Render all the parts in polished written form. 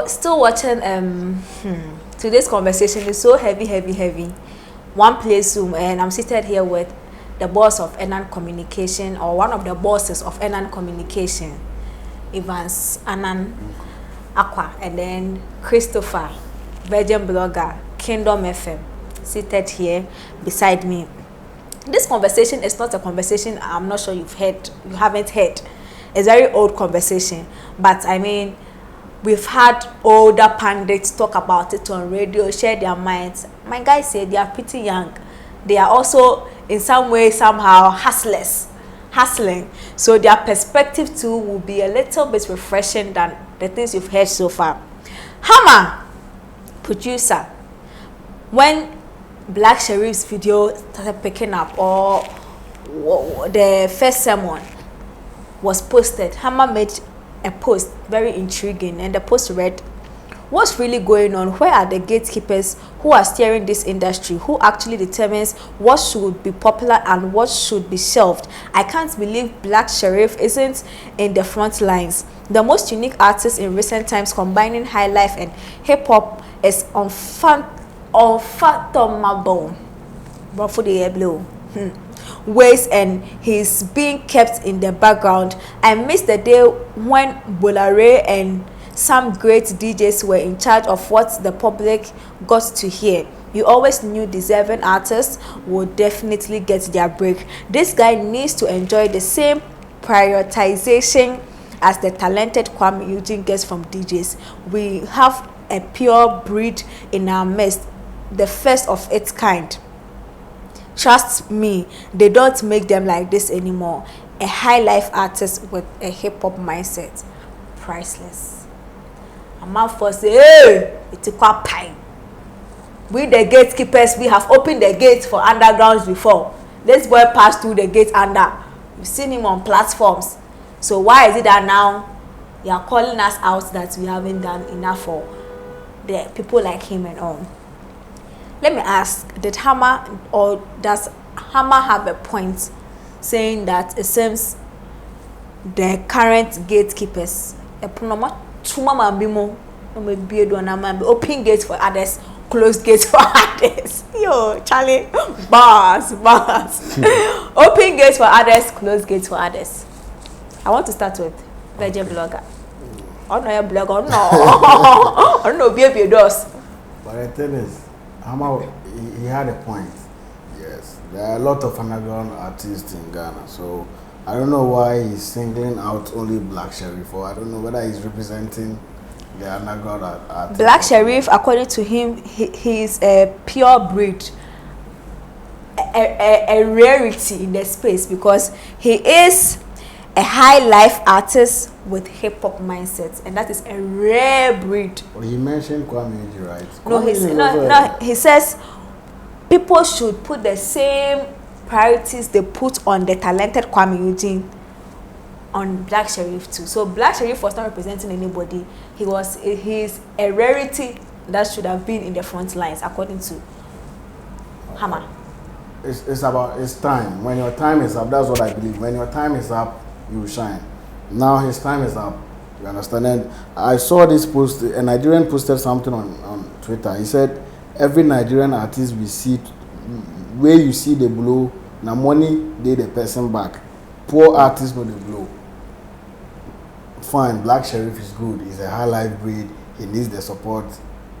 still watching today's conversation is so heavy. One place Zoom, and I'm seated here with the boss of Enan Communication, or one of the bosses of Enan Communication, Evans Anan Aqua, and then Christopher, Virgin Blogger, Kingdom FM, seated here beside me. This conversation is not a conversation I'm not sure you haven't heard. It's a very old conversation, but I mean, we've had older pundits talk about it on radio, share their minds. My guys say they are pretty young. They are also, in some way, somehow, hustling. So their perspective too will be a little bit refreshing than the things you've heard so far. Hammer, producer, when Black Sherif's video started picking up, or the first sermon was posted, Hammer made a post very intriguing, and the post read, "What's really going on? Where are the gatekeepers who are steering this industry? Who actually determines what should be popular and what should be shelved? I can't believe Black Sherif isn't in the front lines. The most unique artist in recent times, combining high life and hip hop, is unfathomable ways, and he's being kept in the background. I miss the day when Bolare and some great DJs were in charge of what the public got to hear. You always knew deserving artists would definitely get their break. This guy needs to enjoy the same prioritization as the talented Kwame Eugene gets from DJs. We have a pure breed in our midst, the first of its kind. Trust me, they don't make them like this anymore. A high life artist with a hip hop mindset. Priceless." A man for say, "Hey, it's a quite pine. We the gatekeepers, we have opened the gates for undergrounds before. This boy passed through the gate under. You've seen him on platforms. So why is it that now you are calling us out that we haven't done enough for the people like him and all?" Let me ask, does Hammer have a point saying that it seems the current gatekeepers open gates for others, close gates for others? Yo, Charlie, bars. Open gates for others, close gates for others. I want to start with Virgin Blogger. Oh no, your blogger, no. I don't know, baby does. But the thing is, he had a point. Yes, there are a lot of underground artists in Ghana, so I don't know why he's singling out only Black Sherif, or I don't know whether he's representing the underground artists. Black Sherif, according to him, he is a pure breed, a rarity in the space, because he is a high life artist with hip hop mindsets, and that is a rare breed. Well, he mentioned Kwame Eugene, right? No, he says people should put the same priorities they put on the talented Kwame Eugene on Black Sherif too. So Black Sherif was not representing anybody. He's a rarity that should have been in the front lines, according to Hammer. It's about his time. When your time is up, that's what I believe. When your time is up, you shine. Now his time is up. You understand? And I saw this post, a Nigerian posted something on Twitter. He said, every Nigerian artist we see, where you see the blow, now money, they the person back. Poor artists know the blow. Fine, Black Sherif is good. He's a high life breed. He needs the support.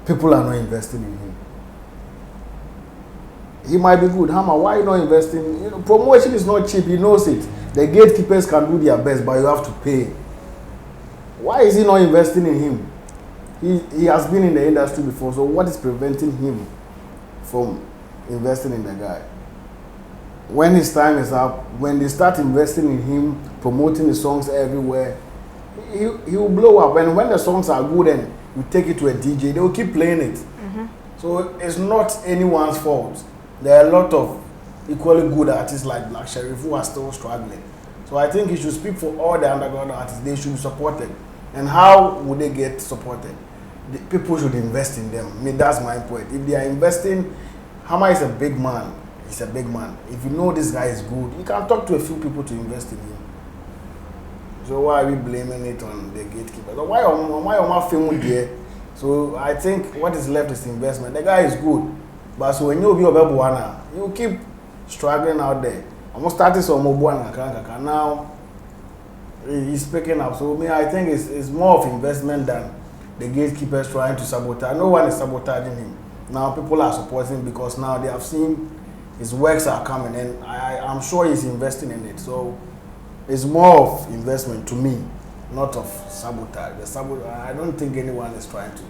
People are not investing in him. He might be good. Hammer, why are you not investing? You know, promotion is not cheap. He knows it. The gatekeepers can do their best, but you have to pay. Why is he not investing in him? He has been in the industry before, so what is preventing him from investing in the guy? When his time is up, when they start investing in him, promoting the songs everywhere, he will blow up. And when the songs are good and you take it to a DJ, they will keep playing it. Mm-hmm. So it's not anyone's fault. There are a lot of equally good artists like Black Sherif who are still struggling. So I think he should speak for all the underground artists. They should be supported. And how would they get supported? The people should invest in them. I mean, that's my point. If they are investing, Hammer is a big man. He's a big man. If you know this guy is good, you can talk to a few people to invest in him. So why are we blaming it on the gatekeeper? So why am I film there? So I think what is left is investment. The guy is good, but so when you be a you keep struggling out there. I'm starting some Mobuana now. He's picking up. So me, I think it's more of investment than the gatekeepers trying to sabotage. No one is sabotaging him. Now people are supporting him because now they have seen his works are coming, and I'm sure he's investing in it. So it's more of investment to me, not of sabotage. I don't think anyone is trying to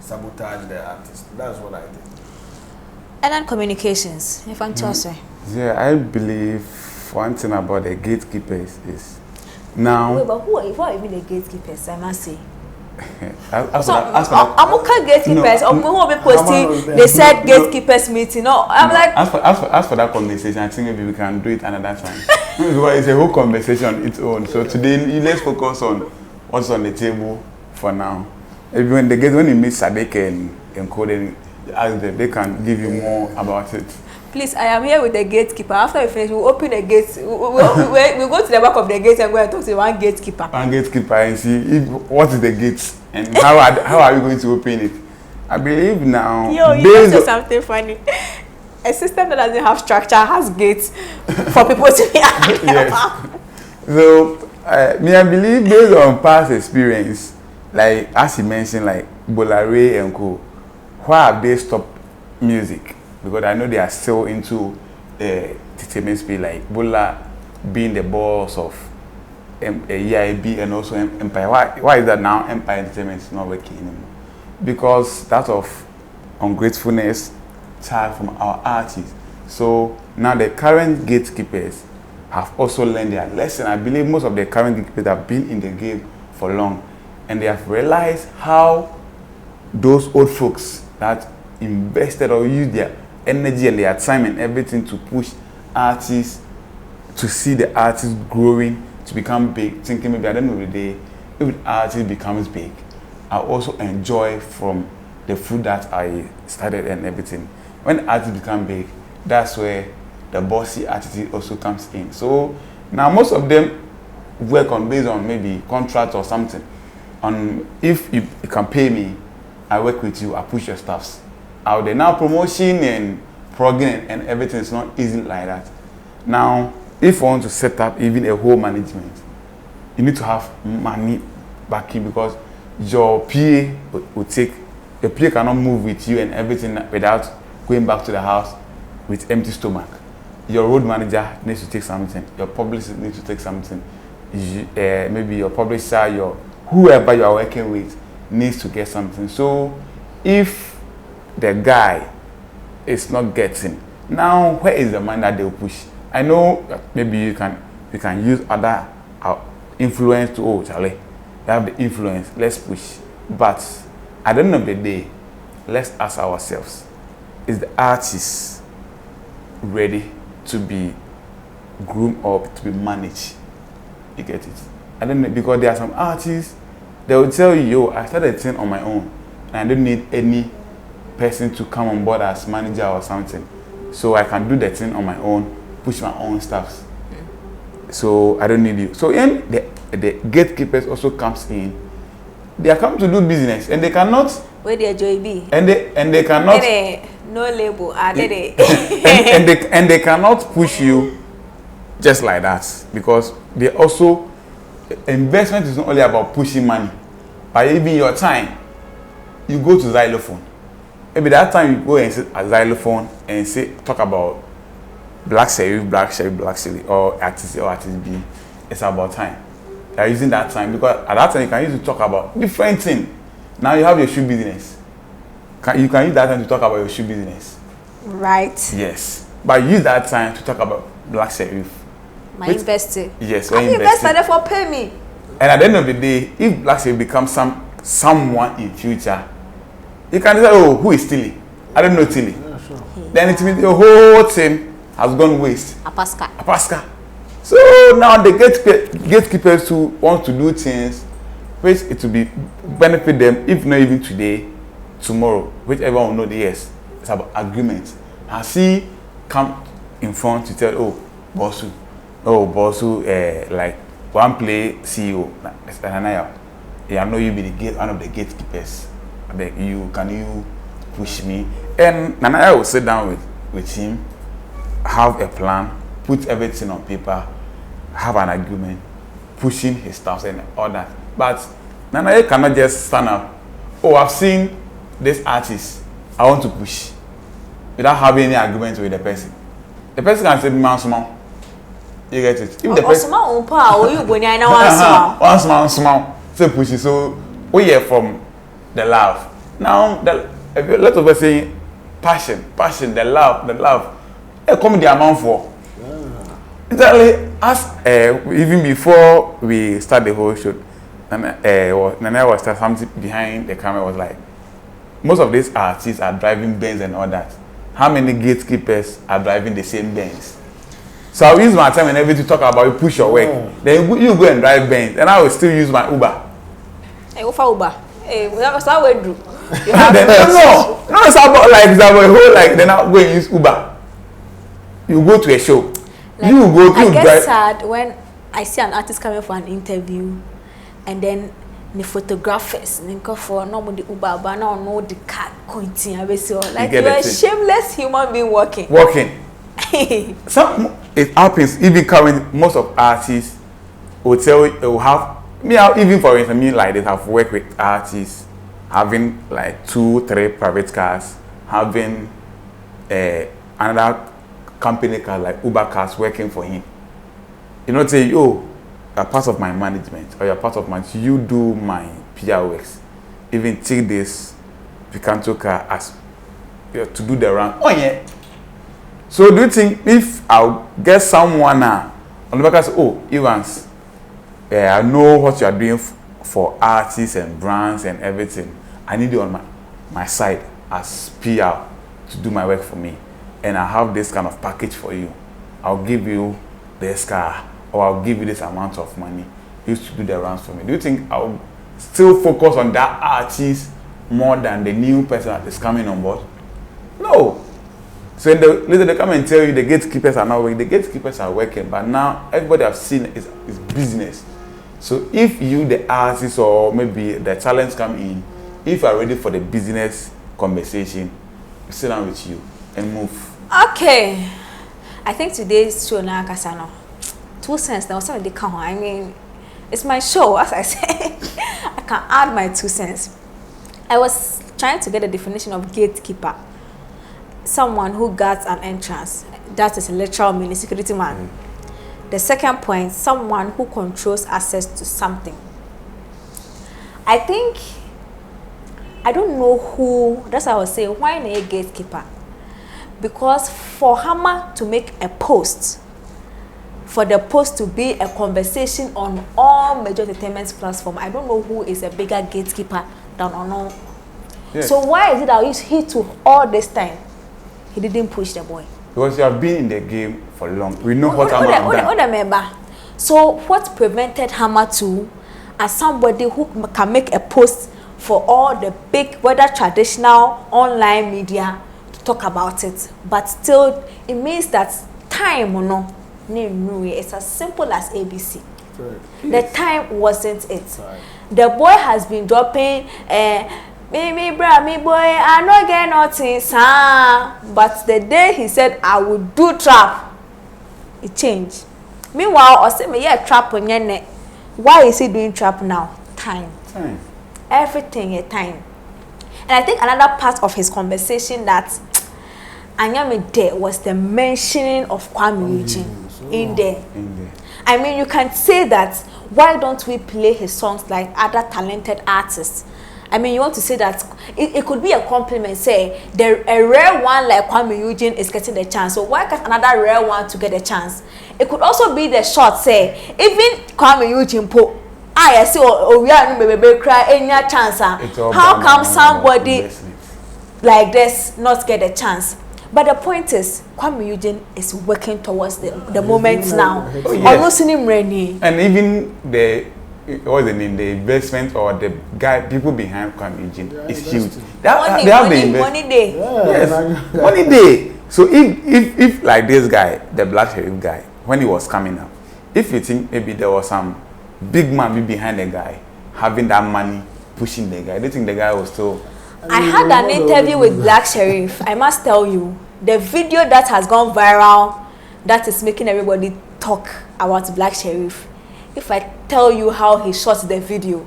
sabotage the artist. That's what I think. And then communications, if I'm say. Yeah, I believe one thing about the gatekeepers is now. Wait, but who are even the gatekeepers? I must say. I'm okay gatekeepers. They said gatekeepers meeting. No, I'm like. As for that conversation, I think maybe we can do it another time. It's a whole conversation on its own. So today, let's focus on what's on the table for now. When you meet Sadek and Coding, ask them, they can give you more about it. Please, I am here with the gatekeeper. After we finish, we'll open the gates. We'll go to the back of the gate and go and talk to one gatekeeper. One gatekeeper and see what is the gate and how are we going to open it. I believe now. You know something funny. A system that doesn't have structure has gates for people to be angry about. So, I believe based on past experience, like as you mentioned, like Bolare and Co. Why have they stopped music? Because I know they are still into entertainment space, like Bola being the boss of EIB and also Empire. Why is that now Empire Entertainment is not working anymore? Because that of ungratefulness child from our artists. So now the current gatekeepers have also learned their lesson. I believe most of the current gatekeepers have been in the game for long, and they have realized how those old folks that invested or used their energy and their time and everything to push artists, to see the artists growing, to become big, thinking maybe at the end of the day, if the artist becomes big, I also enjoy from the food that I started and everything. When artists become big, that's where the bossy attitude also comes in. So now most of them work on based on maybe contracts or something. On if you can pay me, I work with you, I push your stuffs out there. Now promotion and program and everything is not easy like that. Now, if you want to set up even a whole management, you need to have money backing because your PA will take, your PA cannot move with you and everything without going back to the house with empty stomach. Your road manager needs to take something. Your publicist needs to take something. Maybe your publisher, your whoever you are working with needs to get something. So, if the guy is not getting, now where is the money that they'll push? I know that maybe you can use other influence to Charlie, you have the influence, let's push. But at the end of the day, let's ask ourselves, is the artist ready to be groomed or to be managed? You get it? I don't know, because there are some artists, they will tell you, yo, I started a thing on my own and I don't need any person to come on board as manager or something. So I can do the thing on my own, push my own stuff. So I don't need you. So in the gatekeepers also comes in. They are come to do business and they cannot. Where they Joy B. And they cannot. No label. And they cannot push you just like that, because they also, investment is not only about pushing money, but even your time. You go to xylophone. Maybe that time you go and sit at xylophone and talk about Black Sherif, or artist B. It's about time. They are using that time because at that time you can use to talk about different things. Now you have your shoe business. You can use that time to talk about your shoe business. Right. Yes. But use that time to talk about Black Sherif. My invested. Yes, I invested for pay me. And at the end of the day, if Black Sherif becomes someone in future, you can say, oh, who is Tilly? I don't know Tilly. Yeah, sure. Then it means the whole thing has gone waste. Apaska. So now the gatekeepers who want to do things, which it will be benefit them, if not even today, tomorrow, which everyone will know, yes, it's about agreement. As he come in front to tell, oh, Bossu, like Oneplay CEO, I know you be one of the gatekeepers. I beg you, can you push me? And I will sit down with him, have a plan, put everything on paper, have an agreement, pushing his stuff and all that. But Nana cannot just stand up. Oh, I've seen this artist, I want to push, without having any agreement with the person. The person can say, man, small. You get it? If the person small, you go near one small. So push it. So we hear from the love. Now, a lot of us saying passion, the love. Come the amount for. Exactly. As even before we start the whole show, Nana was something behind the camera was like, most of these artists are driving Benz and all that. How many gatekeepers are driving the same Benz? So I'll use my time and everything to talk about you push your work. Then you go and drive Benz, and I will still use my Uber. Hey, what for Uber? Hey, that's how we do. You have no, it's about like that whole like then I'll go and use Uber. You go to a show. Like, I get sad when I see an artist coming for an interview, and then the photographers for normally Uber, but now know the car continue. Like you're a shameless human being working. Some it happens even current most of artists will tell you will have me even for instance me like they have worked with artists having like 2-3 private cars, having another company car like Uber cars working for him. You know, say, oh, you're part of my management or you're part of my, you do my PR works. Even take this Picanto car as to do the run. Oh yeah. So do you think if I'll get someone on the back and say, oh, Evans, I know what you are doing for artists and brands and everything. I need you on my side as PR to do my work for me. And I have this kind of package for you. I'll give you this car or I'll give you this amount of money used to do the runs for me. Do you think I'll still focus on that artist more than the new person that is coming on board? No. So later they come and tell you the gatekeepers are not working. The gatekeepers are working, but now everybody I've seen is business. So if you, the artist, or maybe the talents come in, if you are ready for the business conversation, sit down with you and move. Okay. I think today's show now, Kasano, 2 cents. Now, something they come on. I mean, it's my show, as I say. I can add my 2 cents. I was trying to get a definition of gatekeeper. Someone who guards an entrance. That is a literal meaning, security man. The second point, someone who controls access to something. I think, I don't know who, that's why I was saying, why a gatekeeper? Because for Hammer to make a post, for the post to be a conversation on all major entertainment platforms, I don't know who is a bigger gatekeeper than Ono. Yes. So why is it that he took all this time? He didn't push the boy. Because you have been in the game for long. We know what Hammer has done. So what prevented Hammer to, as somebody who can make a post for all the big, whether traditional, online media, to talk about it, but still it means that time or no, it's as simple as ABC. Right. The time wasn't it. Right. The boy has been dropping me boy, I not get nothing, sir. But the day he said I would do trap, it changed. Meanwhile, I say me trap on your neck. Why is he doing trap now? Time. Everything a time. And I think another part of his conversation that Anyame there was the mentioning of Kwame Eugene in there. I mean, you can say that, why don't we play his songs like other talented artists? I mean, you want to say that it could be a compliment, say, a rare one like Kwame Eugene is getting the chance. So why can't another rare one to get a chance? It could also be the short, say, even Kwame Eugene I see we are maybe cry any chance. How come somebody like this not get a chance? But the point is, Kwame Eugene is working towards the moment now. Oh, yes. Almost in him ready. And even the investment or the people behind Kwame Eugene is huge. They have money day. Yes, money day. So if like this guy, the Black Sherif guy, when he was coming up, if you think maybe there was some big man behind the guy having that money pushing the guy, do you think the guy was still I had an interview with Black Sherif. I must tell you, the video that has gone viral, that is making everybody talk about Black Sherif. If I tell you how he shot the video,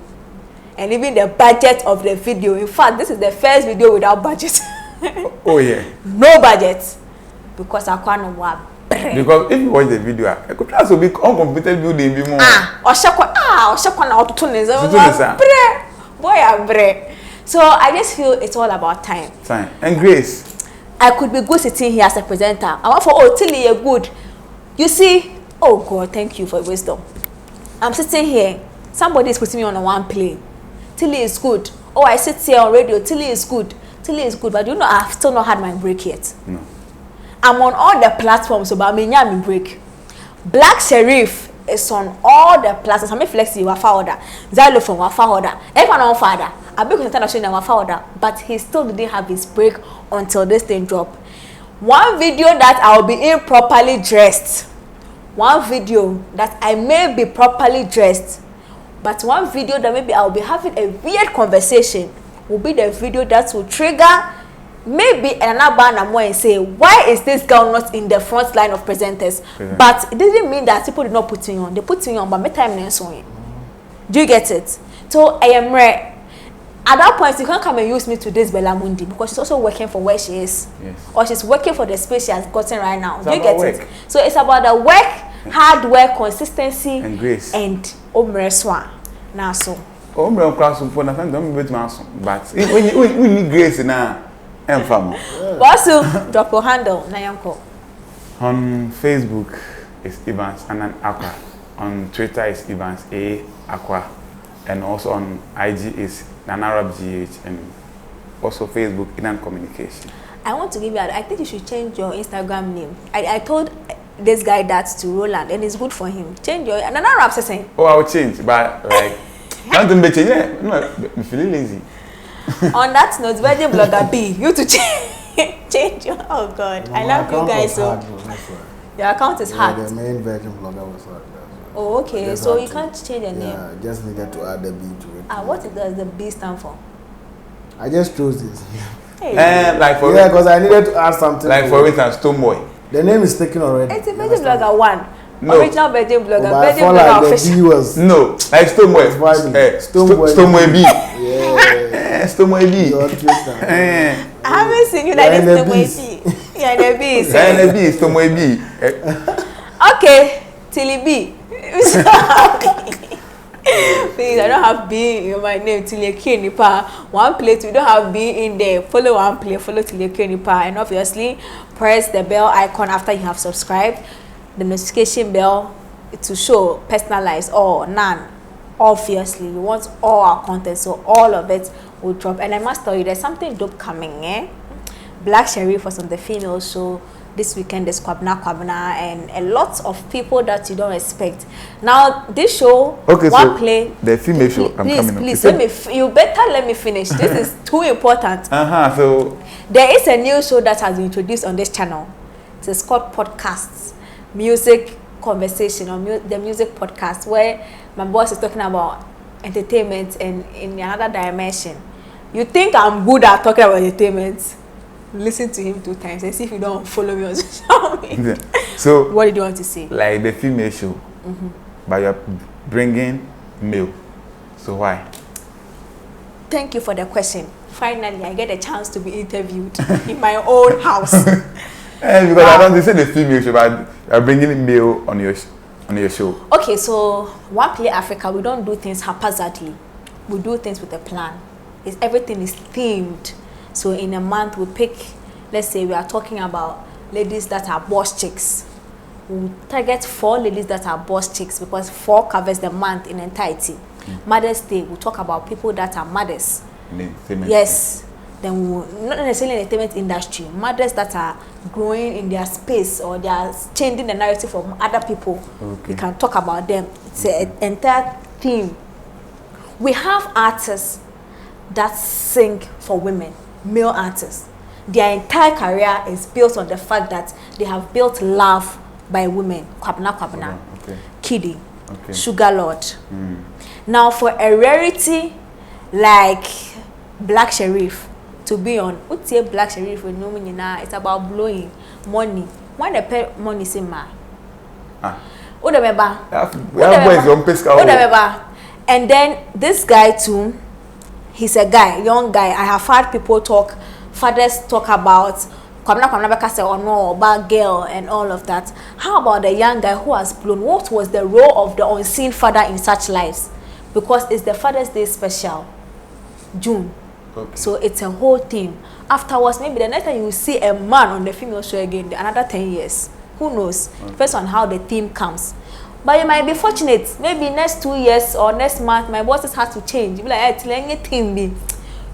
and even the budget of the video, in fact, this is the first video without budget. Oh yeah. No budget, because I can't know. Because if you watch the video, I could also be uncompleted building be more. Boy, so I just feel it's all about time. Time and grace. I could be good sitting here as a presenter. I want for Tilly, you're good. You see, oh God, thank you for wisdom. I'm sitting here. Somebody is putting me on a Oneplay. Tilly is good. Oh, I sit here on radio. Tilly is good. Tilly is good. But you know, I've still not had my break yet. No. I'm on all the platforms, so but I mean, break. Black Sherif is on all the platforms. I'm flexi wafa order. Xylophone wafa order. Everyone on father. I be content on wafa order, but he still didn't have his break until this thing drop. One video that I'll be improperly dressed. One video that I may be properly dressed, but one video that maybe I'll be having a weird conversation will be the video that will trigger maybe another band and say, why is this girl not in the front line of presenters? Yeah. But it doesn't mean that people did not put me on. They put me on, but my time is on. Do you get it? So I am right. At that point, you can't come and use me to this Bella Mundi because she's also working for where she is. Yes. Or she's working for the space she has gotten right now. Do you get it? So it's about the work, hard work, consistency, and grace. And omreswa. Now so. Omre class for nothing, don't be but when you need grace now. Also, drop your handle, Nayanko. On Facebook is Evans Anan Aqua. On Twitter is Evans A Aqua. And also on IG is Nanarab GH. And also Facebook Inan Communication. I want to give you I think you should change your Instagram name. I told this guy that to Roland and it's good for him. Change your Nanarab saying. Oh, I will change, but like don't be change. No, I'm feeling lazy. On that note, Virgin Blogger B, you to change your oh God. No, I love you guys so. Your account is hard. The main Virgin Blogger was hard. Oh, okay. So you can't change the name. Yeah, just needed to add the B to it. What does the B stand for? I just chose this. Hey. Like for because I needed to add something. Like for instance, Tomboy. The name is taken already. It's a Virgin Blogger 1. No. Original Virgin Blogger. Oh, Virgin Blogger like official. No, like Stoneboy. Stoneboy B. Yeah. Stoneboy B. I haven't seen you like this Stoneboy B. You're in the B. You're in the B. Stoneboy B. Okay, Tilly B. Please, I don't have B in my name. Tilly Nipa. Oneplay, we don't have B in there. Follow Oneplay. Follow Tilly Nipa, and obviously press the bell icon after you have subscribed. The notification bell to show personalized or none. Obviously, you want all our content, so all of it will drop. And I must tell you, there's something dope coming. Black Sherif was on the female show this weekend. There's Kwabna, and a lot of people that you don't expect. Now, this show, okay, Oneplay. So the female show, I'm coming. Please, you better let me finish. This is too important. So there is a new show that has been introduced on this channel. It's called Podcasts. Music conversation or the music podcast where my boss is talking about entertainment and in another dimension. You think I'm good at talking about entertainment? Listen to him 2 times and see if you don't follow me on social media. So what did you want to say? Like the female show, but you're bringing male. So why? Thank you for the question. Finally, I get a chance to be interviewed in my own house. Because I don't say the female show, but you're bringing male on your show. Okay, so OneplayAfrica, we don't do things haphazardly. We do things with a plan. Everything is themed. So in a month, we pick, let's say we are talking about ladies that are boss chicks. We target 4 ladies that are boss chicks because 4 covers the month in entirety. Mother's Day, we talk about people that are mothers. Yes. Then we will, not necessarily in the entertainment industry, mothers that are growing in their space or they are changing the narrative from other people. Okay. We can talk about them. It's an entire theme. We have artists that sing for women, male artists. Their entire career is built on the fact that they have built love by women. Kwabna, okay. Kiddie, okay. Sugar Lord. Now for a rarity like Black Sherif, to be on. What's your black Sherif with no money now? It's about blowing money. When the pay money say ma. And then this guy too, he's a guy, young guy. I have heard people fathers talk about or bad girl and all of that. How about the young guy who has blown? What was the role of the unseen father in such lives? Because it's the Father's Day special, June. Okay. So it's a whole thing. Afterwards, maybe the next time you will see a man on the female show again, another 10 years. Who knows? Okay. Based on how the theme comes. But you might be fortunate. Maybe next 2 years or next month, my bosses have to change. You be like, hey, anything be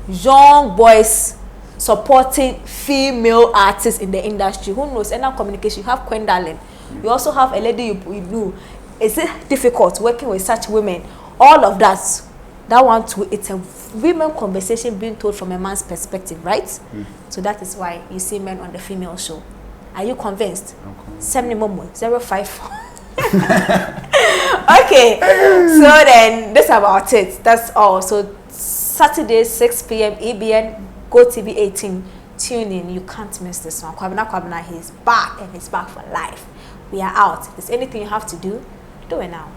young boys supporting female artists in the industry. Who knows? And now communication. You have Queen Darling. You also have a lady you do. Is it difficult working with such women? All of that. That one too, it's a women conversation being told from a man's perspective, right? So that is why you see men on the female show. Are you convinced? Send me Momo 054. Okay. So then this about it. That's all. So Saturday 6 p.m. EBN Go TV 18. Tune in. You can't miss this one. Kwabena, he's back and he's back for life. We are out. If there's anything you have to do it now.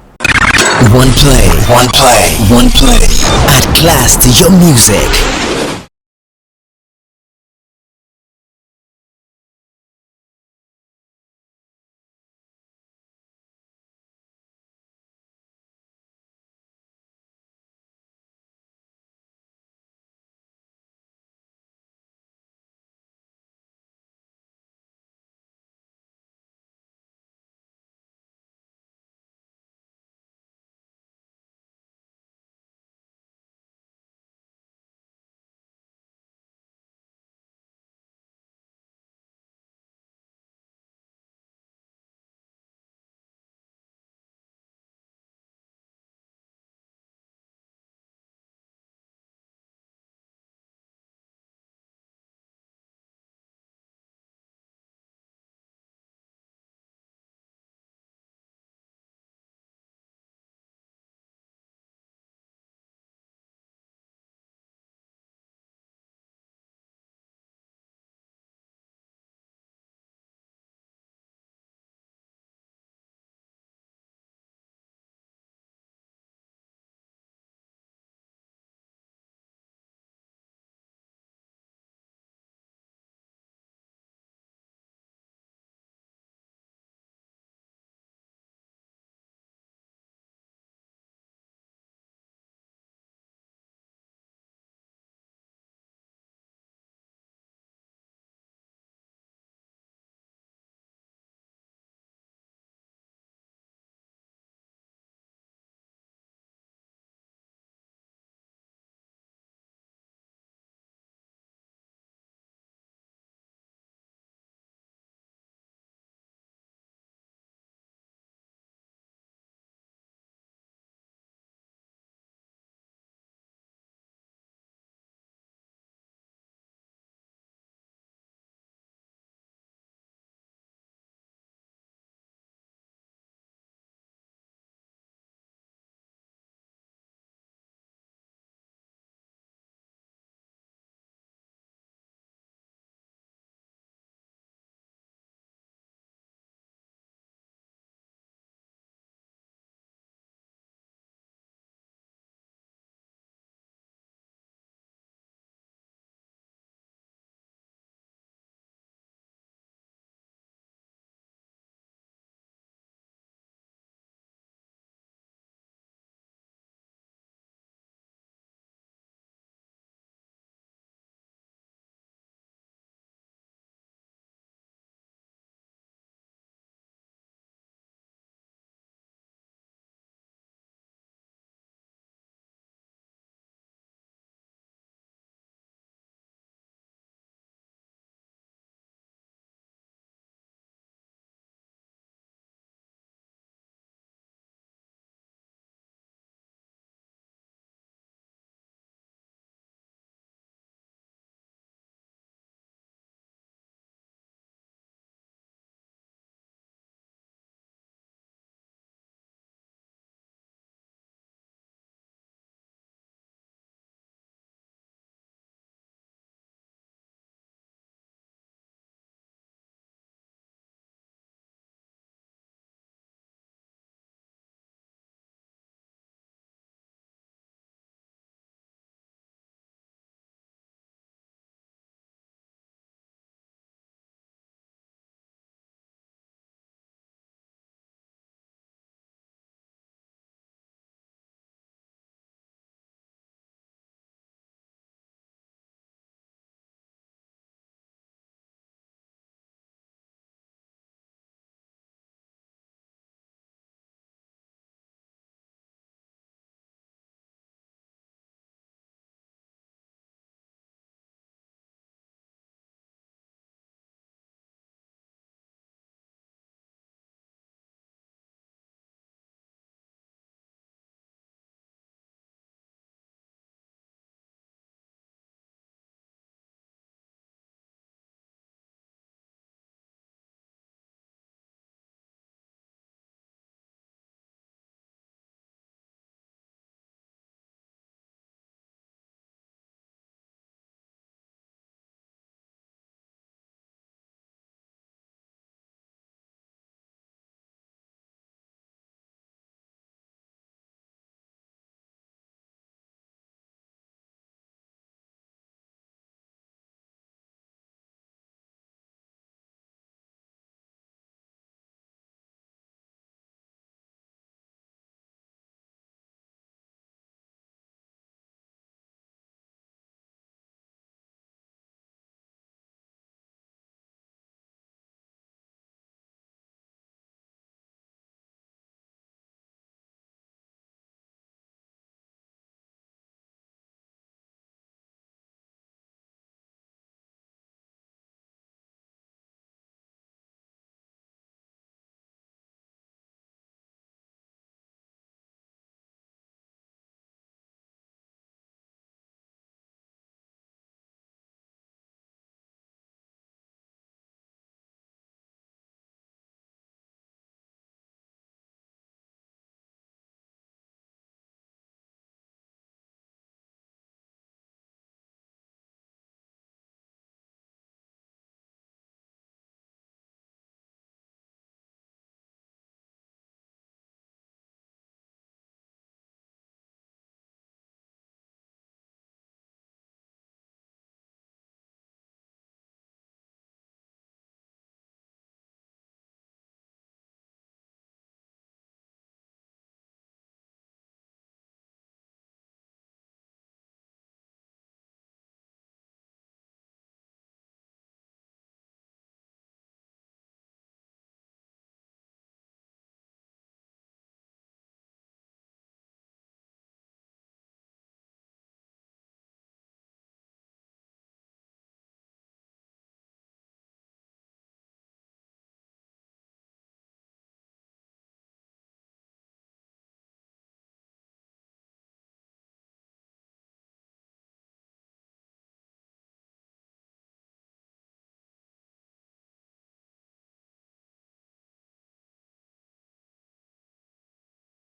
Oneplay. Add class to your music.